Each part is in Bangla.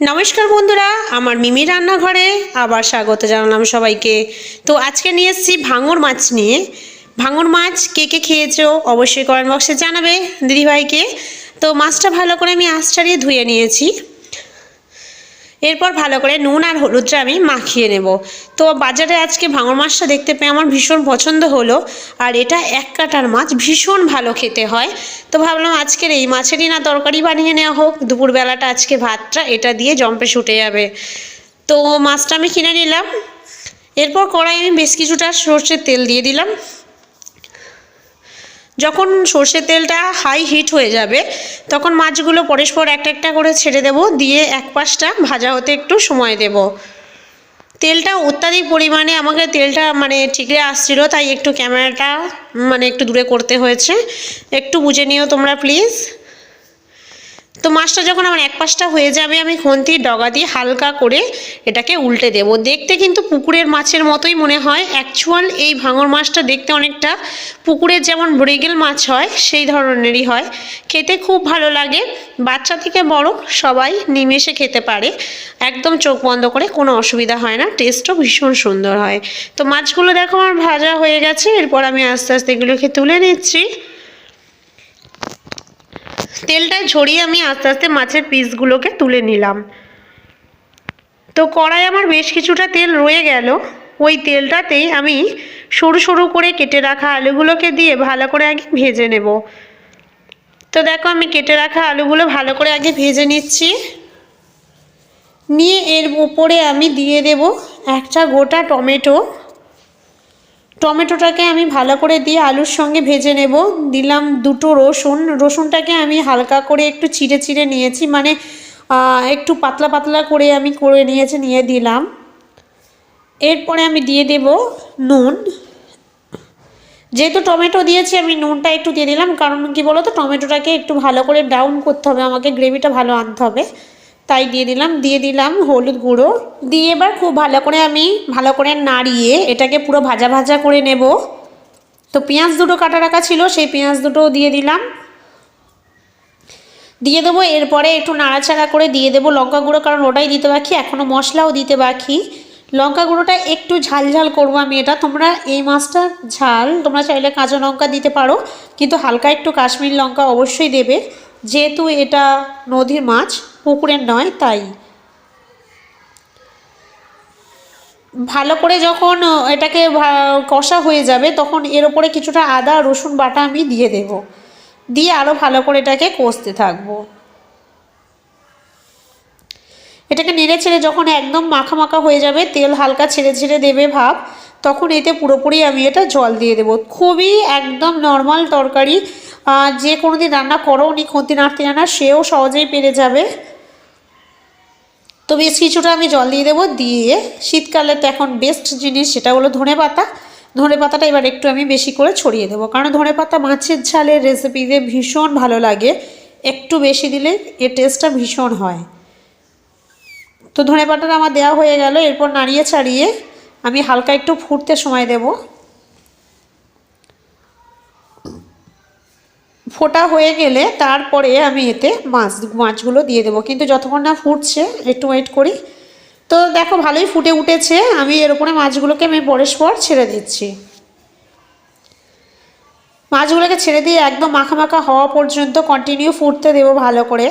নমস্কার বন্ধুরা, আমার মিমি রান্নাঘরে আবার স্বাগত জানালাম সবাইকে। তো আজকে নিয়ে এসেছি ভাঙর মাছ নিয়ে। ভাঙর মাছ কে কে খেয়েছো অবশ্যই কমেন্ট বক্সে জানাবে দিদিভাইকে। তো মাছটা ভালো করে আমি আঁচ ছাড়িয়ে ধুয়ে নিয়েছি। এরপর ভালো করে নুন আর হলুদটা আমি মাখিয়ে নেব। তো বাজারে আজকে ভাঙর মাছটা দেখতে পেয়ে আমার ভীষণ পছন্দ হলো। আর এটা এক কাটার মাছ, ভীষণ ভালো খেতে হয়। তো ভাবলাম আজকের এই মাছেরই না তরকারি বানিয়ে নেওয়া হোক। দুপুরবেলাটা আজকে ভাতটা এটা দিয়ে জম্পে শুটে যাবে। তো মাছটা আমি কিনে নিলাম। এরপর কড়াই আমি বেশ কিছুটা সর্ষের তেল দিয়ে দিলাম। যখন সর্ষের তেলটা হাই হিট হয়ে যাবে তখন মাছগুলো পরস্পর একটা একটা করে ছেড়ে দেব, দিয়ে এক পাশটা ভাজা হতে একটু সময় দেব। তেলটা অত্যাধিক পরিমাণে আমাকে তেলটা ঠিকরে আসছিল, তাই একটু ক্যামেরাটা একটু দূরে করতে হয়েছে। একটু বুঝে নিও তোমরা প্লিজ। তো মাছটা যখন আমার এক পাশটা হয়ে যাবে আমি খুন্তির ডগা দিয়ে হালকা করে এটাকে উল্টে দেব। দেখতে কিন্তু পুকুরের মাছের মতোই মনে হয়। অ্যাকচুয়াল এই ভাঙর মাছটা দেখতে অনেকটা পুকুরের যেমন মৃগেল মাছ হয় সেই ধরনেরই হয়। খেতে খুব ভালো লাগে, বাচ্চা থেকে বড় সবাই নিমেষে খেতে পারে, একদম চোখ বন্ধ করে, কোনো অসুবিধা হয় না, টেস্টও ভীষণ সুন্দর হয়। তো মাছগুলো দেখো আমার ভাজা হয়ে গেছে। এরপর আমি আস্তে আস্তে এগুলোকে তুলে নিচ্ছি। তেলটা ঝরিয়ে আমি আস্তে আস্তে মাছের পিসগুলোকে তুলে নিলাম। তো কড়াই আমার বেশ কিছুটা তেল রয়ে গেল। ওই তেলটাতেই আমি সরু সরু করে কেটে রাখা আলুগুলোকে দিয়ে ভালো করে আগে ভেজে নেব। তো দেখো আমি কেটে রাখা আলুগুলো ভালো করে আগে ভেজে নিচ্ছি। নিয়ে এর উপরে আমি দিয়ে দেব একটা গোটা টমেটো। টমেটোটাকে আমি ভালো করে দিয়ে আলুর সঙ্গে ভেজে নেব। দিলাম দুটো রসুন। রসুনটাকে আমি হালকা করে একটু চিড়ে চিড়ে নিয়েছি, একটু পাতলা পাতলা করে আমি করে নিয়েছি, নিয়ে দিলাম। এরপরে আমি দিয়ে দেব নুন। যেহেতু টমেটো দিয়েছি আমি নুনটা একটু দিয়ে দিলাম, কারণ কি বলো তো, টমেটোটাকে একটু ভালো করে ব্রাউন করতে হবে, আমাকে গ্রেভিটা ভালো আনতে হবে, তাই দিয়ে দিলাম হলুদ গুঁড়ো। দিয়ে এবার খুব ভালো করে আমি নাড়িয়ে এটাকে পুরো ভাজা ভাজা করে নেব। তো পেঁয়াজ দুটো কাটা রাখা ছিল, সেই পেঁয়াজ দুটোও দিয়ে দিলাম। দিয়ে দেবো এরপরে একটু নাড়াচাড়া করে দিয়ে দেবো লঙ্কা গুঁড়ো, কারণ ওটাই দিতে বাকি, এখনও মশলাও দিতে বাকি। লঙ্কা গুঁড়োটা একটু ঝাল ঝাল করবো আমি এটা। তোমরা এই মাছটা ঝাল তোমরা চাইলে কাঁচা লঙ্কা দিতে পারো, কিন্তু হালকা একটু কাশ্মীরি লঙ্কা অবশ্যই দেবে, যেহেতু এটা নদীর মাছ, পুকুরের নয়, তাই। ভালো করে যখন এটাকে কষা হয়ে যাবে তখন এর ওপরে কিছুটা আদা রসুন বাটা আমি দিয়ে দেব। দিয়ে আরও ভালো করে এটাকে কষতে থাকবো। এটাকে নেড়ে ছেড়ে যখন একদম মাখা মাখা হয়ে যাবে, তেল হালকা ছেড়ে ছেড়ে দেবে ভাব, তখন এতে পুরোপুরি আমি এটা জল দিয়ে দেবো। খুবই একদম নর্মাল তরকারি, যে কোনো দিন রান্না করো উনি খুন্তি নাড়তে জানা সেও সহজেই পেরে যাবে। তো বেশ কিছুটা আমি জল দিয়ে দেবো। দিয়ে শীতকালে তো এখন বেস্ট জিনিস সেটা হলো ধনেপাতা। ধনেপাতাটা এবার একটু আমি বেশি করে ছড়িয়ে দেবো, কারণ ধনেপাতা মাছের ঝালের রেসিপিতে ভীষণ ভালো লাগে, একটু বেশি দিলে এর টেস্টটা ভীষণ হয়। তো ধনেপাতাটা আমার দেওয়া হয়ে গেল। এরপর নাড়িয়ে ছাড়িয়ে আমি হালকা একটু ফুটতে সময় দেব। ফোটা হয়ে গেলে তারপরে আমি এতে মাছগুলো দিয়ে দেবো, কিন্তু যতক্ষণ না ফুটছে একটু ওয়েট করি। তো দেখো ভালোই ফুটে উঠেছে। আমি এর উপরে মাছগুলোকে আমি পরস্পর ছেড়ে দিচ্ছি। মাছগুলোকে ছেড়ে দিয়ে একদম মাখা মাখা হওয়া পর্যন্ত কন্টিনিউ ফুটতে দেবো ভালো করে।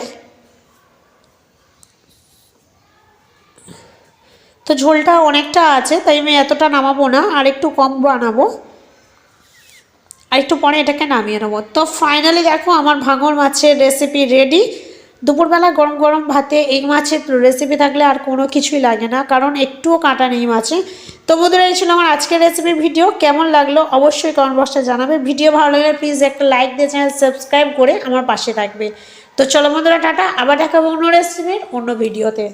তো ঝোলটা অনেকটা আছে, তাই আমি এতটা নামাবো না, আর একটু কম বানাবো, আর একটু পরে এটাকে নামিয়ে নেবো। তো ফাইনালি দেখো আমার ভাঙর মাছের রেসিপি রেডি। দুপুরবেলা গরম গরম ভাতে এই মাছের রেসিপি থাকলে আর কোনো কিছুই লাগে না, কারণ একটুও কাঁটা নেই মাছে। তো বন্ধুরা, এই ছিল আমার আজকের রেসিপির ভিডিও। কেমন লাগলো অবশ্যই কমেন্ট বক্সে জানাবে। ভিডিও ভালো লাগলে প্লিজ একটা লাইক দিয়ে চ্যানেল সাবস্ক্রাইব করে আমার পাশে থাকবে। তো চলো বন্ধুরা, টাটা, আবার দেখাবো অন্য রেসিপির অন্য ভিডিওতে।